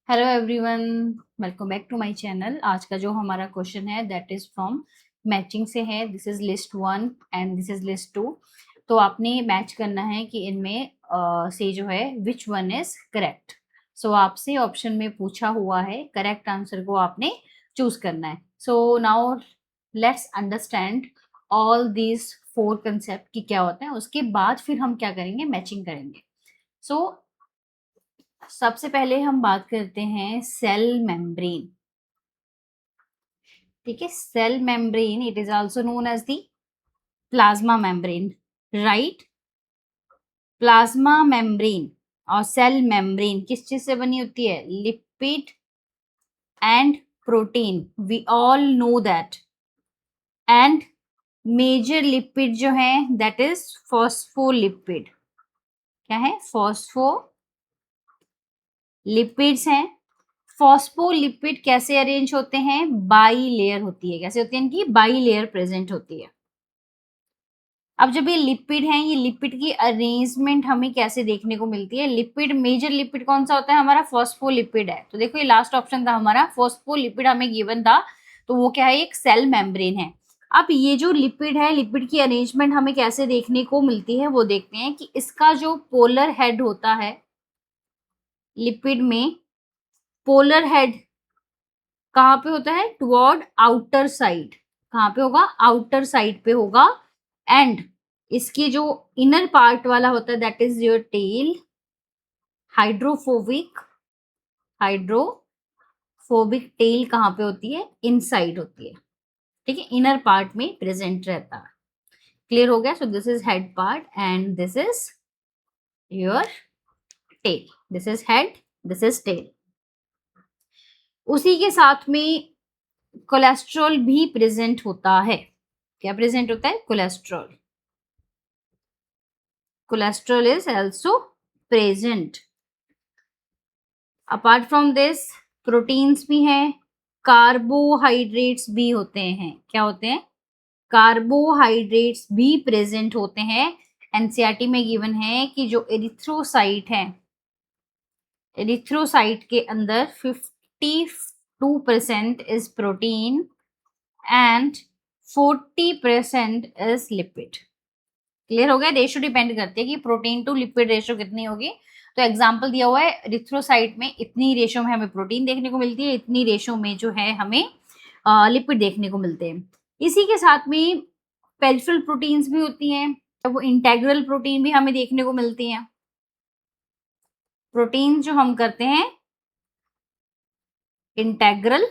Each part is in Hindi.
Hello everyone, welcome back to my channel. आज का जो हमारा क्वेश्चन है दैट इज फ्रॉम मैचिंग से है। This is list 1 and this is list 2। तो आपने मैच करना है कि इनमें से जो है विच वन इज करेक्ट। सो आपसे ऑप्शन में पूछा हुआ है, करेक्ट आंसर को आपने चूज करना है। So now let's understand all these 4 concept कि क्या होता है, उसके बाद फिर हम क्या करेंगे, मैचिंग करेंगे। सो सबसे पहले हम बात करते हैं सेल मेम्ब्रेन। ठीक है, cell membrane it is also known as the plasma membrane, right. Plasma membrane और सेल मेम्ब्रेन किस चीज से बनी होती है? Lipid and protein, we all know that. And major lipid जो है दैट इज फॉस्फोलिपिड। क्या है? फॉस्फोलिपिड्स हैं। फॉस्फोलिपिड कैसे अरेंज होते हैं? बाई लेयर होती है। कैसे होती है? इनकी बाई लेयर प्रेजेंट होती है। अब जब ये लिपिड हैं, ये लिपिड की अरेंजमेंट हमें कैसे देखने को मिलती है? लिपिड, मेजर लिपिड कौन सा होता है हमारा? फॉस्फोलिपिड है। तो देखो ये लास्ट ऑप्शन था हमारा, फॉस्फोलिपिड हमें गिवन था, तो वो क्या है? एक सेल मेम्ब्रेन है। अब ये जो लिपिड है, लिपिड की अरेंजमेंट हमें कैसे देखने को मिलती है वो देखते हैं कि इसका जो पोलर हेड होता है लिपिड में, पोलर हेड कहाँ पे होता है? Toward outer side. कहाँ पे होगा? आउटर साइड पे होगा। एंड इसकी जो इनर पार्ट वाला होता है that is your tail, hydrophobic. Hydrophobic tail कहाँ पे होती है? इनसाइड होती है। ठीक है, इनर पार्ट में प्रेजेंट रहता है। क्लियर हो गया? So this is head part and this is your tail. This is head, this is tail. उसी के साथ में कोलेस्ट्रॉल भी प्रेजेंट होता है। क्या प्रेजेंट होता है? Cholesterol. Cholesterol is also present. Apart from this proteins भी हैं, कार्बोहाइड्रेट्स भी होते हैं। क्या होते हैं? कार्बोहाइड्रेट्स भी प्रेजेंट होते हैं। एनसीईआरटी में गिवन है कि जो एरिथ्रोसाइट है, एरिथ्रोसाइट के अंदर 52% is protein and 40% is lipid. Clear हो गया? रेशियो डिपेंड करती है कि प्रोटीन टू लिपिड रेशियो कितनी होगी। तो एग्जांपल दिया हुआ है, एरिथ्रोसाइट में इतनी रेशियो में हमें प्रोटीन देखने को मिलती है, इतनी रेशियो में जो है हमें लिपिड देखने को मिलते हैं। इसी के साथ में पेरिफेरल प्रोटीन्स भी होती हैं, तो वो इंटेग्रल प्रोटीन भी हमें देखने को मिलती हैं। प्रोटीन जो हम करते हैं इंटेग्रल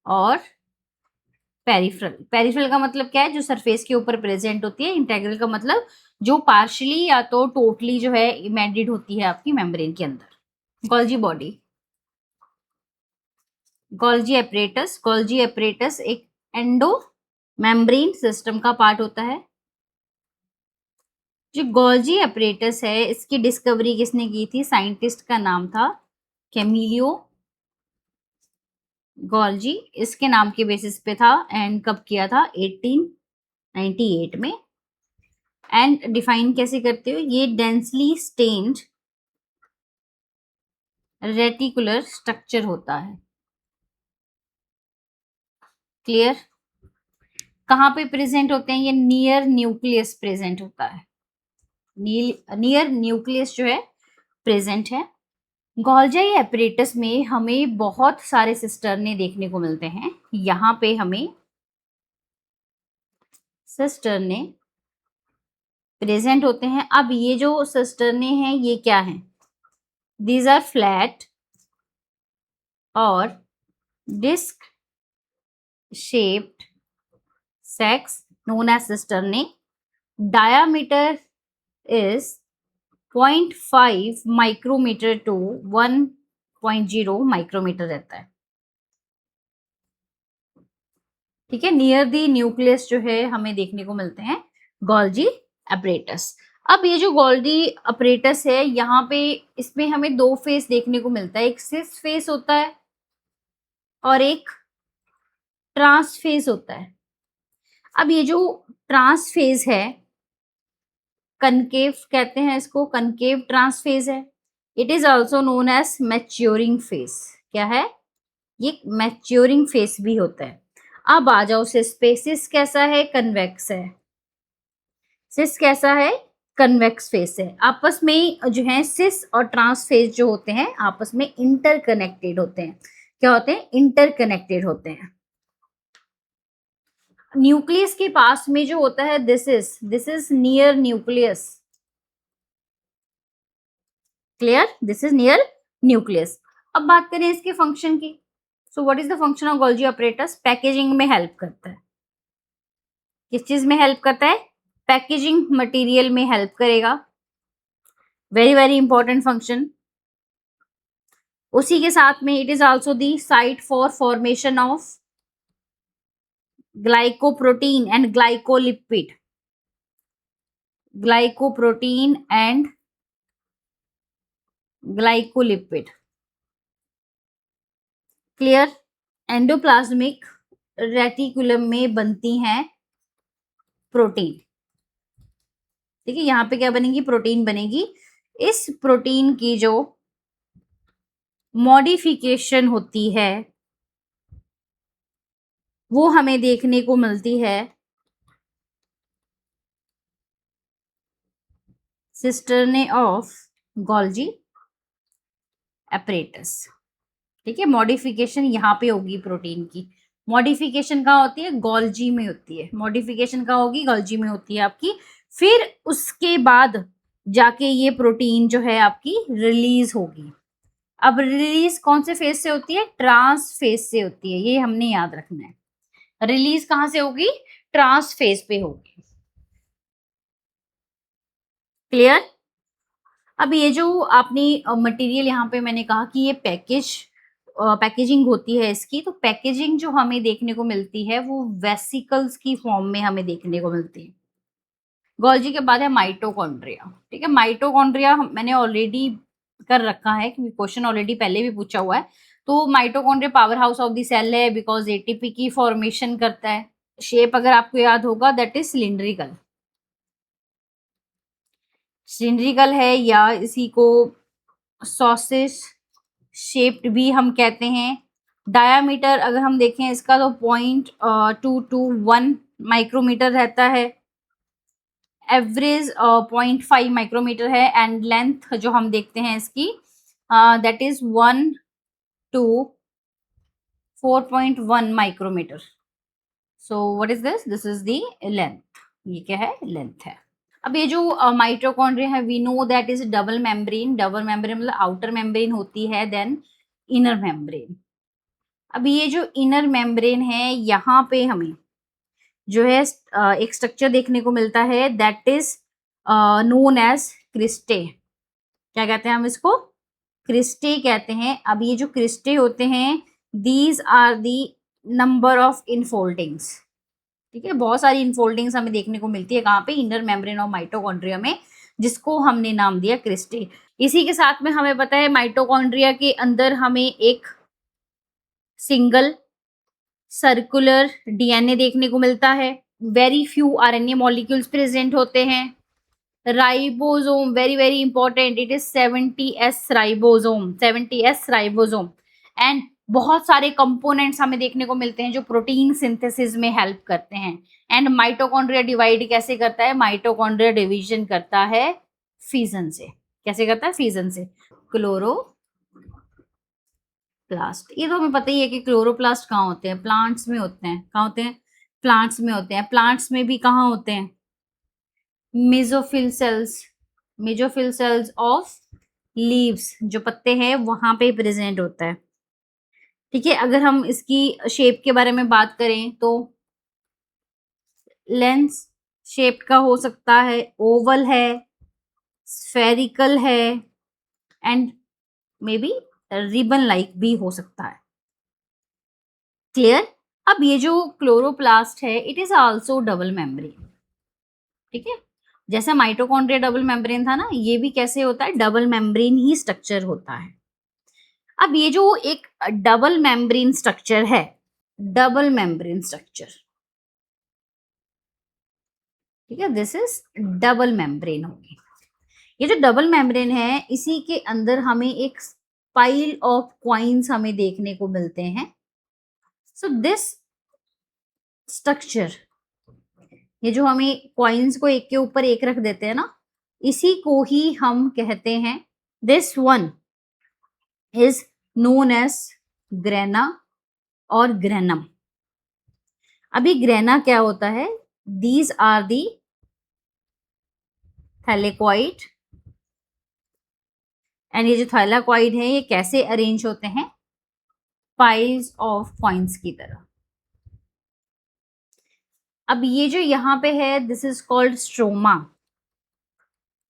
और पेरिफेरल। पेरिफेरल का मतलब क्या है? जो सरफेस के ऊपर प्रेजेंट होती है। इंटेग्रल का मतलब जो पार्शियली या तो टोटली जो है इमेडेड होती है आपकी मेम्ब्रेन के अंदर। Golgi body, Golgi apparatus. Golgi apparatus एक एंडो मेम्ब्रेन सिस्टम का पार्ट होता है। जो गोल्जी एपरेटस है इसकी डिस्कवरी किसने की थी? साइंटिस्ट का नाम था कैमिलियो गोल्जी। इसके नाम के बेसिस पे था। एंड कब किया था? 1898 में। एंड डिफाइन कैसे करते हो? ये डेंसली स्टेन्ड रेटिकुलर स्ट्रक्चर होता है। क्लियर? कहाँ पे प्रेजेंट होते हैं ये? नियर न्यूक्लियस प्रेजेंट होता है। नियर न्यूक्लियस जो है प्रेजेंट है। गोल्जी एपरेटस में हमें बहुत सारे सिस्टर्ने देखने को मिलते हैं। यहाँ पे हमें सिस्टर्ने प्रेजेंट होते हैं। अब ये जो सिस्टर्ने हैं ये क्या हैं? दीज आर फ्लैट और disc shaped sacs known as cisternae. Diameter is 0.5 micrometer to 1.0 micrometer रहता है। ठीक है, नियर दी न्यूक्लियस जो है हमें देखने को मिलते हैं गोल्जी अपरेटस। अब ये जो गोल्जी अपरेटस है यहाँ पे इसमें हमें 2 फेस देखने को मिलता है। एक सिस फेस होता है और एक ट्रांस फेस होता है। अब ये जो ट्रांस फेज है, कनकेव कहते हैं इसको, कनकेव ट्रांसफेज है। It is also known as maturing face. क्या है ये? मैच्योरिंग फेस भी होता है। अब आ जाओ सिस पे। सिस कैसा है? कन्वेक्स है। सिस कैसा है? कन्वेक्स फेस है। आपस में जो है सिस और ट्रांस फेस जो होते हैं आपस में इंटरकनेक्टेड होते हैं। क्या होते हैं? इंटरकनेक्टेड होते हैं। न्यूक्लियस के पास में जो होता है this is near nucleus. Clear? This is near nucleus. अब बात करें इसके फंक्शन की। सो what is the function of Golgi apparatus? Packaging में हेल्प करता है। किस चीज में हेल्प करता है? पैकेजिंग मटेरियल में हेल्प करेगा। Very very important function. उसी के साथ में it is also the site for formation of glycoprotein and glycolipid. Glycoprotein and glycolipid. Clear? Endoplasmic reticulum में बनती हैं प्रोटीन। ठीक है, यहां पे क्या बनेगी? प्रोटीन बनेगी। इस प्रोटीन की जो मॉडिफिकेशन होती है वो हमें देखने को मिलती है सिस्टर्ने ऑफ गोल्जी एपरेटस। ठीक है, मॉडिफिकेशन यहाँ पे होगी प्रोटीन की। मॉडिफिकेशन कहाँ होती है? गोल्जी में होती है। मॉडिफिकेशन कहाँ होगी? गोल्जी में होती है आपकी। फिर उसके बाद जाके ये प्रोटीन जो है आपकी रिलीज होगी। अब रिलीज कौन से फेज से होती है? ट्रांस फेज से होती है। ये हमने याद रखना है। रिलीज कहाँ से होगी? ट्रांस फेज पे होगी। क्लियर? अब ये जो आपने मटेरियल यहाँ पे मैंने कहा कि ये पैकेजिंग होती है इसकी, तो पैकेजिंग जो हमें देखने को मिलती है वो वेसिकल्स की फॉर्म में हमें देखने को मिलती है। गोल्जी के बाद है माइटोकॉन्ड्रिया। ठीक है, माइटोकॉन्ड्रिया मैंने ऑलरेडी कर रखा है क्योंकि क्वेश्चन ऑलरेडी पहले भी पूछा हुआ है। तो mitochondria power house of the cell है बिकॉज एटीपी की फॉर्मेशन करता है। शेप अगर आपको याद होगा दैट इज सिलिंड्रिकल। सिलिंड्रिकल है या इसी को सॉसेज शेप्ड भी हम कहते हैं। डायामीटर अगर हम देखें इसका तो 0.221 माइक्रोमीटर रहता है। एवरेज 0.5 माइक्रोमीटर है एंड लेंथ जो हम देखते हैं इसकी that is 1 to 4.1 micrometer. So what is this? This is the length. ये क्या है? लेंथ है। अब ये जो माइटोकॉन्ड्रिया है we know that is double membrane. Double membrane मतलब आउटर मेम्ब्रेन होती है देन इनर मेम्ब्रेन। अब ये जो इनर मेम्ब्रेन है यहाँ पे हमें जो है एक स्ट्रक्चर देखने को मिलता है that is known as cristae. क्या कहते हैं हम इसको? क्रिस्टे कहते हैं। अब ये जो क्रिस्टे होते हैं these are the number of infoldings. ठीक है, बहुत सारी इनफोल्डिंग्स हमें देखने को मिलती है कहाँ पे? इनर मेम्ब्रेन ऑफ माइटोकॉन्ड्रिया में, जिसको हमने नाम दिया क्रिस्टे। इसी के साथ में हमें पता है माइटोकॉन्ड्रिया के अंदर हमें एक सिंगल सर्कुलर डीएनए देखने को मिलता है। Very few RNA molecules present होते हैं। Ribosome very very important, it is 70s ribosome. 70s ribosome and बहुत सारे कंपोनेंट्स हमें देखने को मिलते हैं जो प्रोटीन सिंथेसिस में हेल्प करते हैं। एंड माइटोकॉन्ड्रिया डिवाइड कैसे करता है? माइटोकॉन्ड्रिया डिवीजन करता है फिजन से। कैसे करता है? फिजन से। क्लोरोप्लास्ट, ये तो हमें पता ही है कि क्लोरोप्लास्ट कहाँ होते हैं? प्लांट्स में होते हैं। कहाँ होते हैं? प्लांट्स में होते हैं। प्लांट्स में भी कहाँ होते हैं? Mesophyll cells. Mesophyll cells of leaves, जो पत्ते हैं वहां पे प्रेजेंट होता है। ठीक है, अगर हम इसकी शेप के बारे में बात करें तो लेंस शेप का हो सकता है, ओवल है, स्फेरिकल है and may be ribbon like भी हो सकता है। क्लियर? अब ये जो क्लोरोप्लास्ट है it is also double membrane. ठीक है, जैसा माइटोकॉन्ड्रिया डबल मेम्ब्रेन था ना, ये भी कैसे होता है? डबल मेम्ब्रेन ही स्ट्रक्चर होता है। अब ये जो एक डबल मेम्ब्रेन स्ट्रक्चर है, डबल मेम्ब्रेन स्ट्रक्चर, ठीक है, दिस इज डबल मेम्ब्रेन होगी। ये जो डबल मेम्ब्रेन है, इसी के अंदर हमें एक पाइल ऑफ कॉइन्स हमें देखने को मिलते हैं. सो दिस स्ट्रक्चर, ये जो हमें कॉइन्स को एक के ऊपर एक रख देते हैं ना, इसी को ही हम कहते हैं, this one is known as grana और ग्रेनम. अभी ग्रेना क्या होता है? These are the thylakoid, and ये जो थैलेकॉइड है ये कैसे अरेंज होते हैं? पाइल्स ऑफ कॉइन्स की तरह. अब ये जो यहाँ पे है, this is called stroma.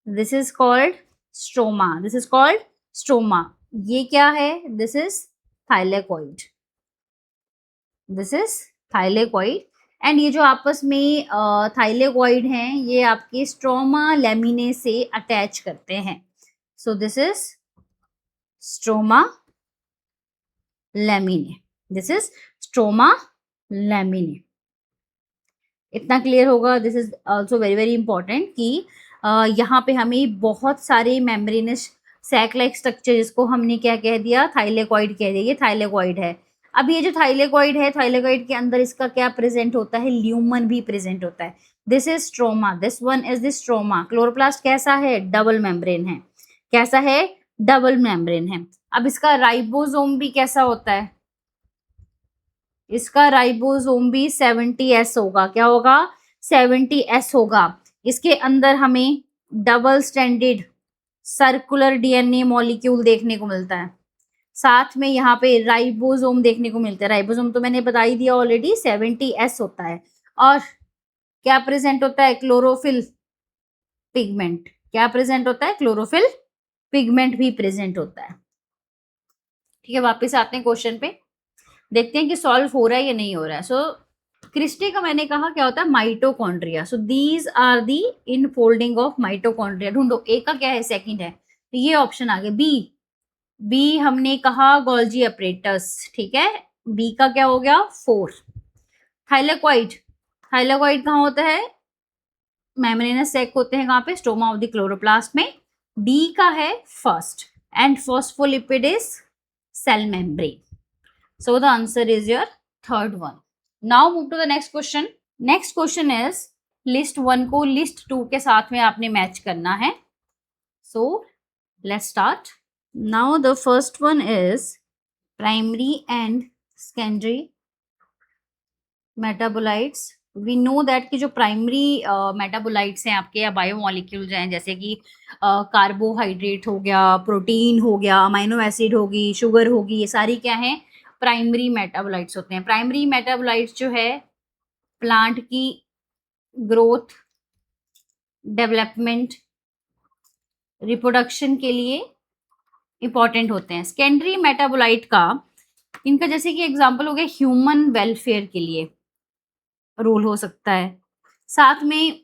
This is called stroma. This is called stroma. ये क्या है? This is thylakoid. This is thylakoid. And ये जो आपस में थाइलेकॉइड हैं, ये आपके स्ट्रोमा लेमिने से अटैच करते हैं. So this is stroma lamellae. This is stroma lamellae. इतना क्लियर होगा. This is also very very important कि यहाँ पे हमें बहुत सारे मेम्ब्रेनस सैक लाइक स्ट्रक्चर, जिसको हमने क्या कह दिया? थाइलेकॉइड कह दिया. ये थाइलेकॉइड है. अब ये जो थाइलेकॉइड है, थाइलेकॉइड के अंदर इसका क्या प्रेजेंट होता है? ल्यूमन भी प्रेजेंट होता है. This is stroma. This one is this stroma. Chloroplast कैसा है? डबल मेम्ब्रेन है. कैसा है? डबल मेम्ब्रेन है. अब इसका राइबोसोम भी कैसा होता है? इसका राइबोसोम भी 70S होगा. क्या होगा? 70S होगा. इसके अंदर हमें double standard circular DNA molecule देखने को मिलता है. साथ में यहाँ पे राइबोसोम देखने को मिलता है. राइबोसोम तो मैंने बता ही दिया ऑलरेडी, 70S होता है. और क्या प्रेजेंट होता है? Chlorophyll pigment. क्या प्रेजेंट होता है? क्लोरोफिल पिगमेंट भी प्रेजेंट होता है. ठीक है, वापस आते हैं क्वेश्चन पे, देखते हैं कि सॉल्व हो रहा है या नहीं हो रहा है. सो क्रिस्टी का मैंने कहा क्या होता है? Mitochondria. So these are the infolding of mitochondria. ढूंढो, ए का क्या है? सेकंड है, तो ये ऑप्शन आ गया. बी हमने कहा गोल्जी अपरेटस. ठीक है, बी का क्या हो गया? 4. थाइलेकॉइड. थाइलेकॉइड कहाँ होता है? मेम्ब्रेनस सैक होते हैं कहाँ पे? स्टोमा ऑफ द क्लोरोप्लास्ट में. डी का है first. And phospholipid is cell membrane. So the answer is your third one. Now move to the next question. Next question is list 1 को list 2 के साथ में आपने मैच करना है. So let's start. Now the first one is primary and secondary metabolites. We know that कि जो primary metabolites हैं आपके, या बायोमोलिक्यूल्स हैं, जैसे कि कार्बोहाइड्रेट हो गया, प्रोटीन हो गया, अमाइनो एसिड होगी, शुगर होगी, ये सारी क्या है? प्राइमरी मेटाबोलाइट्स होते हैं. प्राइमरी मेटाबोलाइट्स जो है प्लांट की ग्रोथ, डेवलपमेंट, रिप्रोडक्शन के लिए इंपॉर्टेंट होते हैं. सेकेंडरी मेटाबोलाइट का, इनका जैसे कि एग्जांपल हो गया ह्यूमन वेलफेयर के लिए रोल हो सकता है, साथ में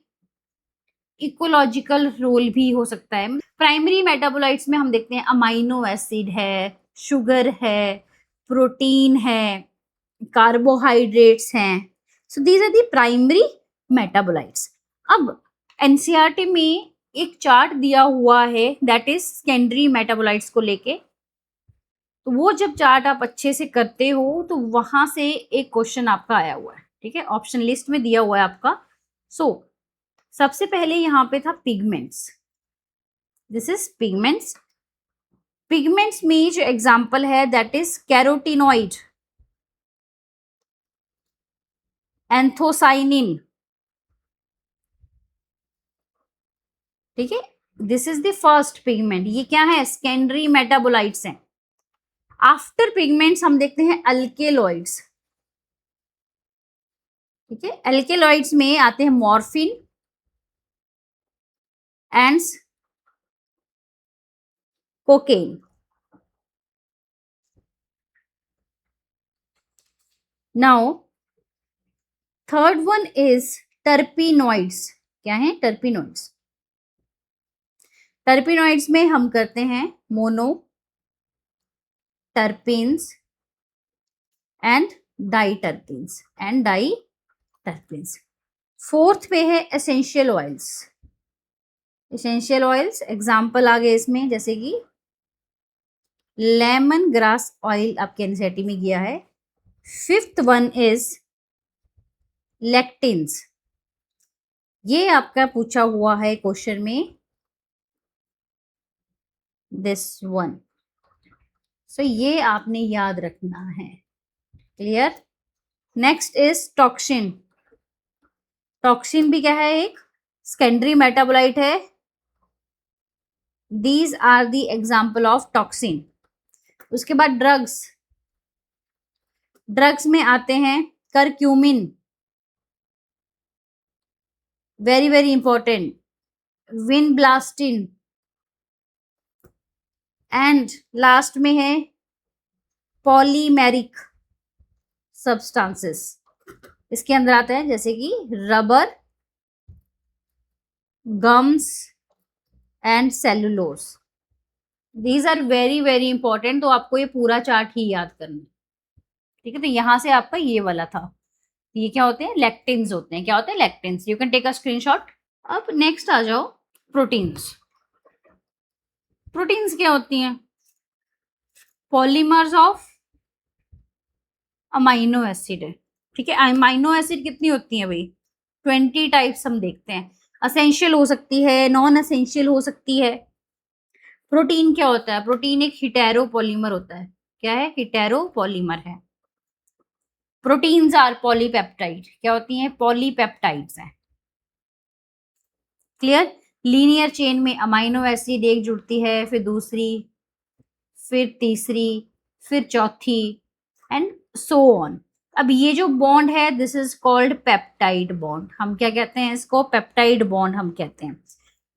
इकोलॉजिकल रोल भी हो सकता है. प्राइमरी मेटाबोलाइट्स में हम देखते हैं अमाइनो एसिड है, शुगर है, प्रोटीन है, कार्बोहाइड्रेट्स हैं. So these are the primary metabolites. अब एनसीईआरटी में एक चार्ट दिया हुआ है दैट इज सेकेंडरी मेटाबोलाइट्स को लेके. तो वो जब चार्ट आप अच्छे से करते हो तो वहां से एक क्वेश्चन आपका आया हुआ है. ठीक है, ऑप्शन लिस्ट में दिया हुआ है आपका. सो सबसे पहले यहाँ पे था pigments. This is pigments. Pigments में जो एग्जाम्पल है दैट इज कैरोटिनॉइड, एंथोसाइनिन. ठीक है, this is the first pigment. ये क्या है? सेकेंडरी मेटाबोलाइट्स हैं. आफ्टर पिगमेंट्स हम देखते हैं अल्केलॉइड्स. ठीक है, अल्केलॉइड्स में आते हैं morphine and cocaine. Now third one is terpenoids. क्या है? टर्पिनॉइड्स. टर्पिनॉइड्स में हम करते हैं mono, terpenes and diterpenes and diterpenes. Fourth पे है essential oils. Essential oils example आ गए इसमें, जैसे कि लेमन ग्रास ऑयल आपके एनसीईआरटी में गया है। फिफ्थ वन इज लेक्टिन्स, ये आपका पूछा हुआ है क्वेश्चन में, दिस वन। सो ये आपने याद रखना है। Clear. Next is toxin. Toxin भी क्या है, एक सेकेंडरी मेटाबोलाइट है। These are the example of toxin. उसके बाद ड्रग्स, ड्रग्स में आते हैं curcumin, very very important, vinblastine, and last में है पॉलीमेरिक सब्सटेंसेस। इसके अंदर आते हैं जैसे कि rubber, gums and cellulose. These are very very important. तो आपको ये पूरा चार्ट ही याद करना है, ठीक है। तो यहां से आपका ये वाला था, ये क्या होते हैं, लेक्टिन्स होते हैं। क्या होते हैं, lectins. You can take a screenshot. अब नेक्स्ट आ जाओ प्रोटीन्स। प्रोटीन्स क्या होती हैं, पॉलीमर्स ऑफ अमाइनो एसिड है, ठीक है। अमाइनो एसिड कितनी होती है भाई, 20 टाइप्स हम देखते हैं। असेंशियल हो सकती है, नॉन असेंशियल हो सकती है। प्रोटीन क्या होता है, प्रोटीन एक हिटेरो पॉलीमर होता है। क्या है, हिटेरो पॉलीमर है। प्रोटीन्स आर पॉलीपेप्टाइड, क्या होती हैं, पॉलीपेप्टाइड्स हैं। क्लियर। लीनियर चेन में अमाइनो एसिड एक जुड़ती है, फिर दूसरी, फिर तीसरी, फिर चौथी, एंड सो ऑन। अब ये जो बॉन्ड है, this is called peptide bond. हम क्या कहते हैं इसको, पेप्टाइड बॉन्ड हम कहते हैं।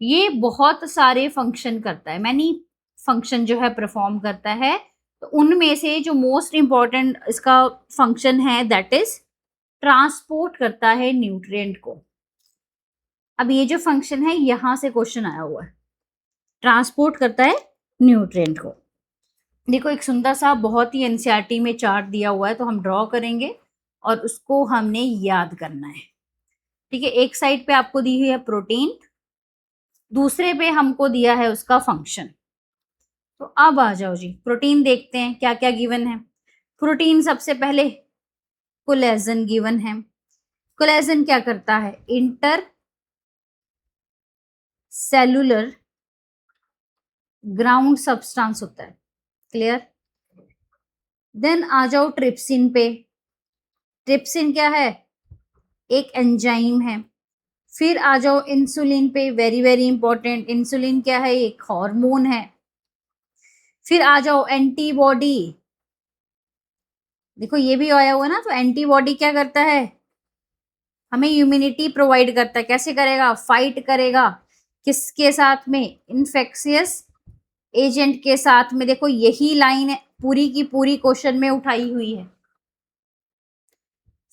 ये बहुत सारे फंक्शन करता है, मैनी फंक्शन जो है परफॉर्म करता है। तो उनमें से जो मोस्ट इंपॉर्टेंट इसका फंक्शन है, दैट इज ट्रांसपोर्ट करता है न्यूट्रिएंट को। अब ये जो फंक्शन है, यहां से क्वेश्चन आया हुआ है, ट्रांसपोर्ट करता है न्यूट्रिएंट को। देखो एक सुंदर सा बहुत ही एनसीईआरटी में चार्ट दिया हुआ है, तो हम ड्रॉ करेंगे और उसको हमने याद करना है, ठीक है। एक साइड पे आपको दी हुई है प्रोटीन, दूसरे पे हमको दिया है उसका फंक्शन। तो अब आ जाओ जी, प्रोटीन देखते हैं क्या क्या गिवन है। प्रोटीन सबसे पहले कोलेजन गिवन है। कोलेजन क्या करता है, इंटर सेलुलर ग्राउंड सब्सटेंस होता है। क्लियर। देन आ जाओ ट्रिप्सिन पे। ट्रिप्सिन क्या है, एक एंजाइम है। फिर आ जाओ इंसुलिन पे, वेरी वेरी इंपॉर्टेंट। इंसुलिन क्या है, एक हार्मोन है। फिर आ जाओ एंटीबॉडी, देखो ये भी आया हुआ ना। तो एंटीबॉडी क्या करता है, हमें इम्यूनिटी प्रोवाइड करता है। कैसे करेगा, फाइट करेगा किसके साथ में, इन्फेक्शियस एजेंट के साथ में। देखो यही लाइन पूरी की पूरी क्वेश्चन में उठाई हुई है।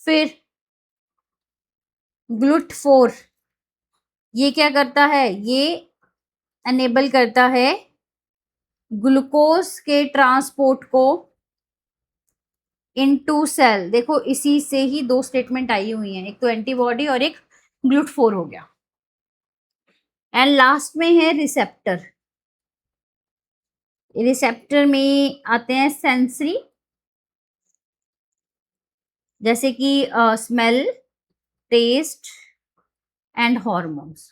फिर ग्लूट4, ये क्या करता है, ये एनेबल करता है ग्लूकोज के ट्रांसपोर्ट को इनटू सेल। देखो इसी से ही दो स्टेटमेंट आई हुई हैं, एक तो एंटीबॉडी और एक ग्लूट4 हो गया। एंड लास्ट में है रिसेप्टर। रिसेप्टर में आते हैं सेंसरी, जैसे कि स्मेल, टेस्ट एंड हॉर्मोन्स।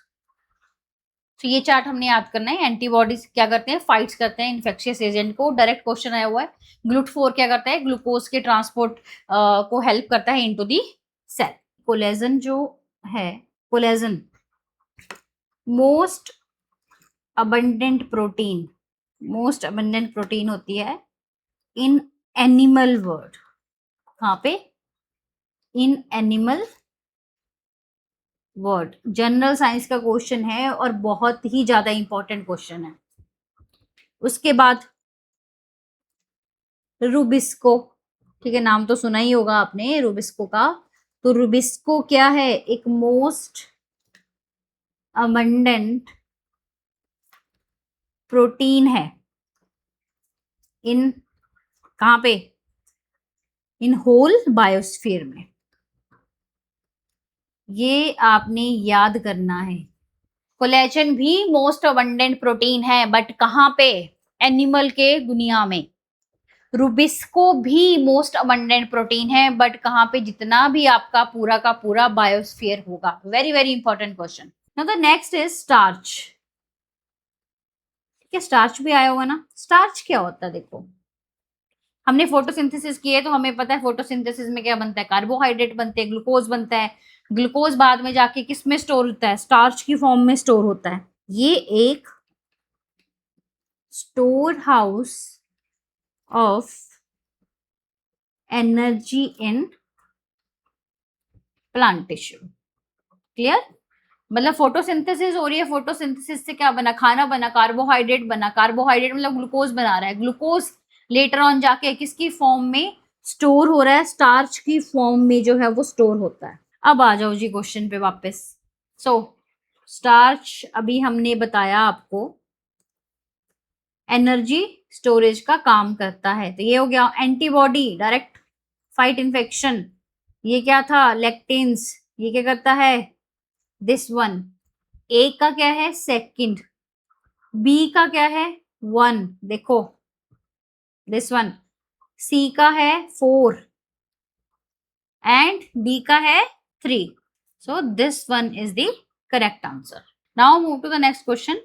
तो ये चार्ट हमने याद करना है। एंटीबॉडीज क्या करते हैं, फाइट्स करते हैं इन्फेक्शियस एजेंट को। डायरेक्ट क्वेश्चन आया हुआ है। ग्लूट4 क्या करता है, ग्लूकोज के ट्रांसपोर्ट को हेल्प करता है इनटू दी सेल। कोलेजन जो है, collagen most abundant protein, most abundant protein होती है इन एनिमल वर्ल्ड। कहाँ पे, in animal word. General science का क्वेश्चन है और बहुत ही ज्यादा इंपॉर्टेंट क्वेश्चन है। उसके बाद रूबिस्को, ठीक है, नाम तो सुना ही होगा आपने रूबिस्को का। तो रूबिस्को क्या है, एक मोस्ट अबंडेंट प्रोटीन है इन, कहाँ पे, इन होल बायोस्फीयर में। ये आपने याद करना है। कोलेजन भी मोस्ट अबंडेंट प्रोटीन है, बट कहाँ पे? एनिमल के दुनिया में। रुबिस्को भी मोस्ट अबंडेंट प्रोटीन है, बट कहाँ पे? जितना भी आपका पूरा का पूरा बायोस्फीयर होगा। Very very important question. Now the next is starch. ठीक है, स्टार्च भी आया होगा ना। स्टार्च क्या होता है? देखो, हमने फोटोसिंथेसिस की है तो हमें पता है फोटोसिंथेसिस में क्या बनता है, कार्बोहाइड्रेट बनते हैं, ग्लूकोज बनता है। ग्लूकोज बाद में जाके किस में स्टोर होता है? स्टार्च की फॉर्म में स्टोर होता है। ये एक store house of energy in plant tissue. Clear? मतलब फोटोसिंथेसिस हो रही है, फोटोसिंथेसिस से क्या बना? खाना बना, कार्बोहाइड्रेट बना। कार्बोहाइड्रेट मतलब ग्लूकोज बना रहा है। ग्लूकोज लेटर ऑन जाके किसकी फॉर्म में स्टोर हो रहा है? स्टार्च की फॉर्म में जो है वो स्टोर होता है। अब आ जाओ जी क्वेश्चन पे वापस। सो स्टार्च अभी हमने बताया आपको एनर्जी स्टोरेज का काम करता है। तो ये हो गया एंटीबॉडी, डायरेक्ट फाइट इन्फेक्शन। ये क्या था? लेक्टिन्स। ये क्या करता है? This one. ए का क्या है? सेकंड। बी का क्या है? वन। देखो दिस वन। सी का है 4 एंड डी का है 3। So this one is the correct answer. Now move to the next question.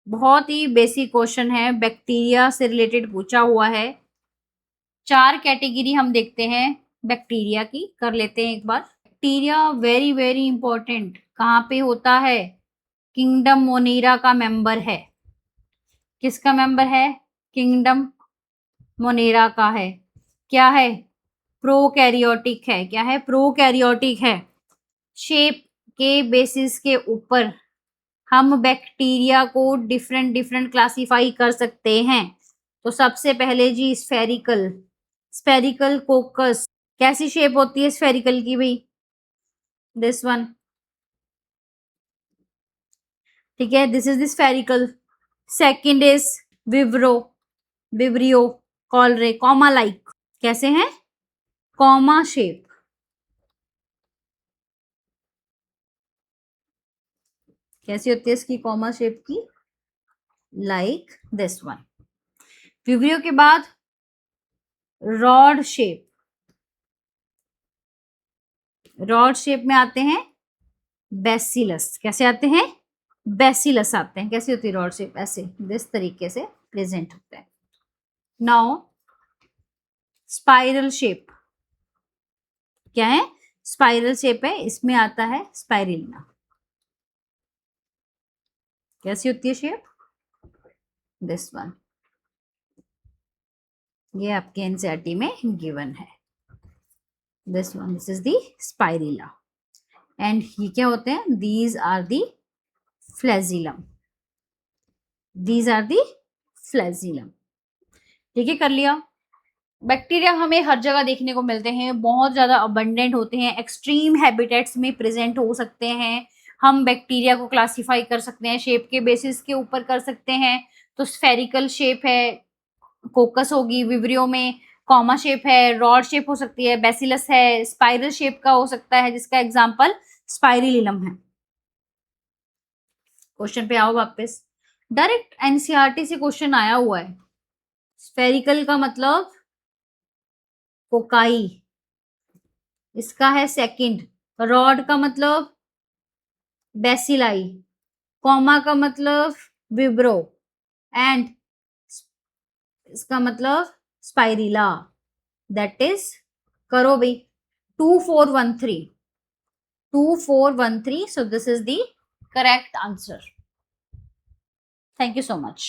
बहुत ही बेसिक क्वेश्चन है, बैक्टीरिया से रिलेटेड पूछा हुआ है। 4 कैटेगरी हम देखते हैं बैक्टीरिया की, कर लेते हैं एक बार। बैक्टीरिया वेरी वेरी इंपॉर्टेंट, कहाँ पे होता है? किंगडम मोनेरा का मेंबर है। किसका मेंबर है? किंगडम मोनेरा का है। क्या है? प्रोकैरियोटिक है। क्या है? प्रोकैरियोटिक है। शेप के बेसिस के ऊपर हम बैक्टीरिया को डिफरेंट डिफरेंट क्लासिफाई कर सकते हैं। तो सबसे पहले जी स्फेरिकल। स्फेरिकल कोकस। कैसी शेप होती है स्फेरिकल की भाई? This one. ठीक है, this is the spherical. Second is vibrio, vibrio, cholerae, comma like. कैसे हैं? Comma shape. कैसी होती है इसकी कॉमा शेप की? Like this one. विवरियो के बाद रॉड शेप। रॉड शेप में आते हैं बेसिलस। कैसे आते हैं? बेसिलस आते हैं। कैसी होती है रॉड शेप? ऐसे, इस तरीके से प्रेजेंट होते हैं। Now spiral shape. क्या है? स्पाइरल शेप है, इसमें आता है स्पाइरिलिना। कैसी होती है शेप? This one. ये आपके एनसीईआरटी में गिवन है। This one, this is the spirilla. And ये क्या होते हैं? These are the flagellum. These are the flagellum. ठीक है, कर लिया। बैक्टीरिया हमें हर जगह देखने को मिलते हैं, बहुत ज्यादा अबंडेंट होते हैं, एक्सट्रीम हैबिटेट्स में प्रेजेंट हो सकते हैं। हम बैक्टीरिया को क्लासिफाई कर सकते हैं, शेप के बेसिस के ऊपर कर सकते हैं। तो स्फेरिकल शेप है, कोकस होगी। विवरियो में कॉमा शेप है, रॉड शेप हो सकती है, बेसिलस है, स्पाइरल शेप का हो सकता है, जिसका एग्जाम्पल स्पाइरिलिलम है। क्वेश्चन पे आओ वापस। डायरेक्ट एनसीईआरटी से क्वेश्चन आया हुआ है। स्फेरिकल का मतलब कोकाई, इसका है सेकंड। रॉड का मतलब बेसिलाई, कॉमा का मतलब विब्रो, एंड इसका मतलब स्पाइरिला। दैट इज, करो भाई, 2413। 2413। So this is the correct answer. Thank you so much.